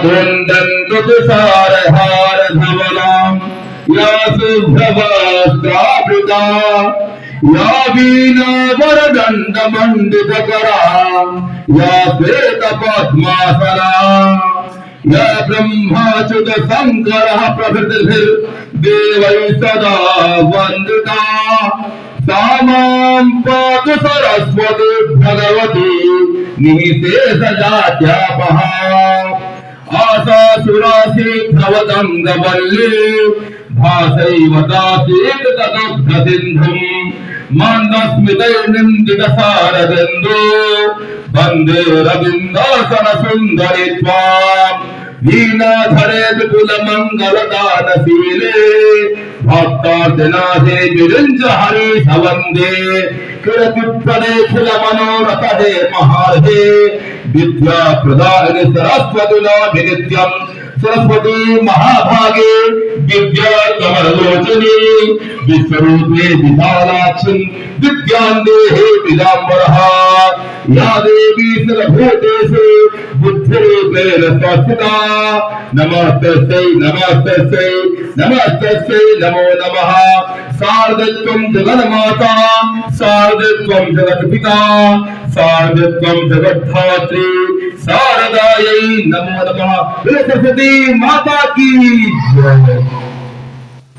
कुन्दन्तु तुषारहार धवलाम् या शुभ्रवस्त्रावृता या वीणावरदण्डमण्डितकरा या श्वेतपद्मासना या ब्रह्माच्युत शङ्करः प्रभृतिभिर्देवैः सदा वन्दिता सा मां पातु सरस्वती भगवती निःशेषजात्यापहा आशासुरासि भवदङ्गवल्ली भासैव दासीत् तदुग्धसिन्धुम् मन्दस्मितैर्निन्दितसारदिन्दो वन्दे रविन्दासनसुन्दरि त्वाम् वीणाधरे विपुलमङ्गलदानशीले भक्तार्चनाथे विरिञ्च हरीश वन्दे किरतिप्रदेखिलमनोरथहे महार्हे विद्याप्रदायिनि सरस्वतीनाभिनित्यम् सरस्वती महाभागे विद्या कमललोचने विश्वरूपे विशालाक्षी विद्यान्देहे विदाम्बरः या देवी सर्वभूतेषु बुद्धिरूपेण संस्थिता नमस्तस्यै नमस्तस्यै नमस्तस्यै नमो नमः शारदत्वं जगन्माता शारदत्वं जगत्पिता शारदत्वं जगद्धात्री शारदायै नमो नमः। सरस्वती माता की जय।